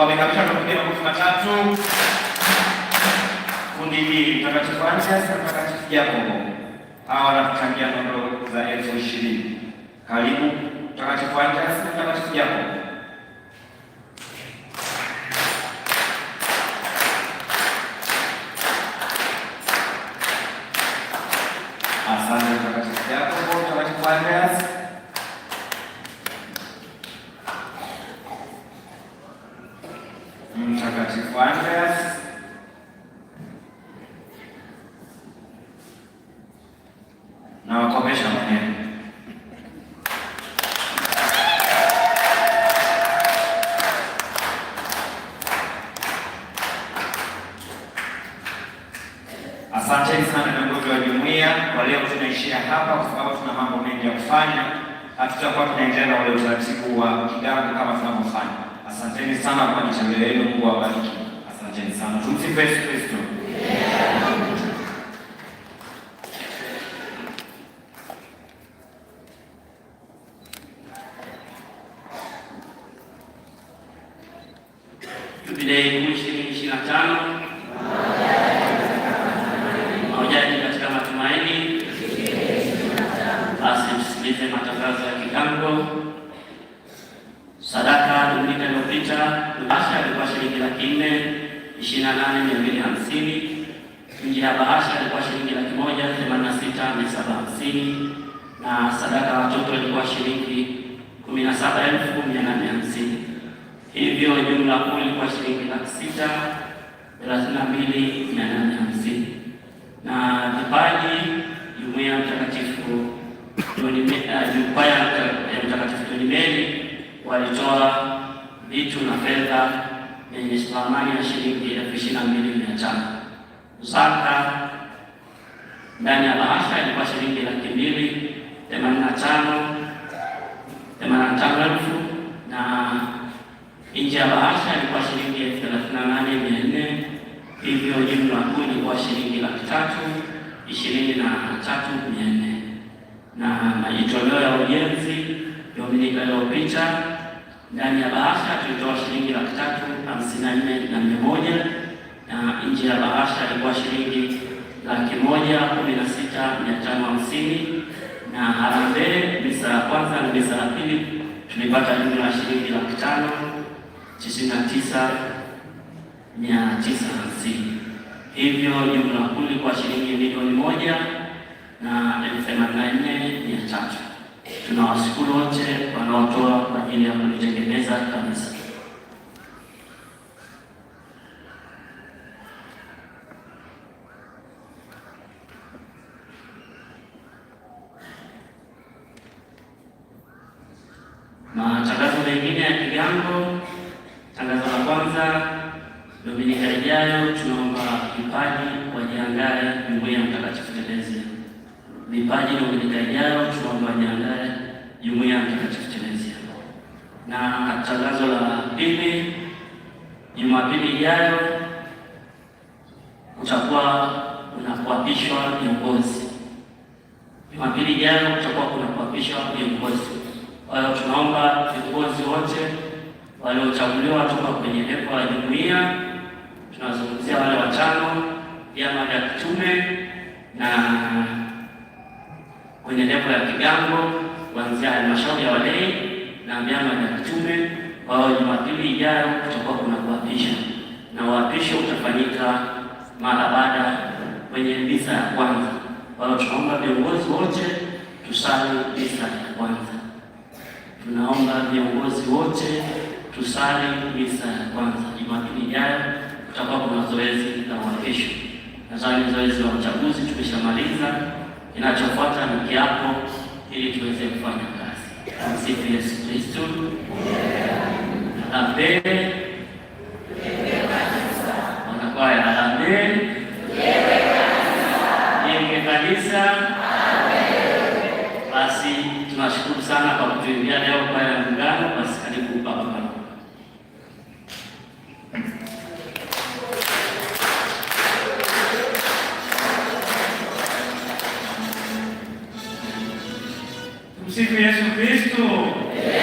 Wamekamilisha kwa kupiga makofi matatu. Kundi hili Mtakatifu Antias na Mtakatifu Jacobo. Hawa wanachangia nondo za 20,000. Karibu Mtakatifu Antias na Mtakatifu Jacobo. Asante Mtakatifu Jacobo, Mtakatifu Antias. Mtakatifu Antias. Na wakomesha maneno. Asante sana viongozi wa jumuiya. Kwa leo tunaishia hapa kwa sababu tuna mambo mengi ya kufanya. Hatutakuwa tunaendelea na ule utaratibu wa kigango kama tunavyofanya. Asanteni sana kwa michango yenu. Mungu awabariki. Asanteni sana. Tumsifu Yesu Kristo. Jubilei 2025 mahujaji katika matumaini. Basi msikilize matangazo ya kigango. Sadaka Dominika iliyopita bahasha ilikuwa shilingi 428,250. Nje ya bahasha ilikuwa shilingi 186,750 na sadaka ya watoto ilikuwa shilingi 17,850. Hivyo jumla kuu ilikuwa shilingi 632,850. Na vipaji jumuiya ya Mtakatifu jukwaa ya Mtakatifu Donimeli walitoa vitu na fedha yenye thamani ya shilingi 22,500. Zaka ndani ya bahasha ilikuwa shilingi 285,000 na nje ya bahasha ilikuwa shilingi 38,400. Hivyo jumla kuu ilikuwa shilingi 323,400. Na majitoleo ya ujenzi Dominika iliyopita ndani ya bahasha tulitoa shilingi 354,100 na nje ya bahasha ilikuwa shilingi 116,550. Na harambee misa ya kwanza na misa ya pili tulipata jumla ya shilingi 599,950. Hivyo jumla kuu ilikuwa shilingi 1,084,300. Tunawashukuru wote wanaotoa kwa ajili ya kulitengeneza kanisa. Matangazo mengine ya kigango. Tangazo la kwanza, Dominika ijayo tunaomba vipaji wajiandae jumuiya ya Mtakatifu Terezia. Vipaji Dominika ijayo tunaomba wajiandae jumuiya ya Mtakatifu Terezia. Na tangazo la pili, Jumapili ijayo kutakuwa kuna kuapishwa viongozi. Jumapili ijayo kutakuwa kuna kuapishwa viongozi. Kwa hiyo tunaomba viongozi wote waliochaguliwa toka kwenye levo ya jumuiya, tunazungumzia wale watano, vyama vya kitume na kwenye levo ya kigango kuanzia halmashauri ya walei na vyama vya kitume. Kwa hiyo Jumapili ijayo kutakuwa kuna kuapisha, na uapisho utafanyika mara baada kwenye misa ya kwanza. Kwa hiyo tunaomba viongozi wote tusali misa ya kwanza. Tunaomba viongozi wote tusali misa ya kwanza. Jumapili ijayo kutakuwa kuna zoezi la uapisho. Nadhani zoezi la uchaguzi tumeshamaliza. Kinachofuata ni kiapo ili tuweze kufanya kazi. Msifu Yesu Kristo. Amen.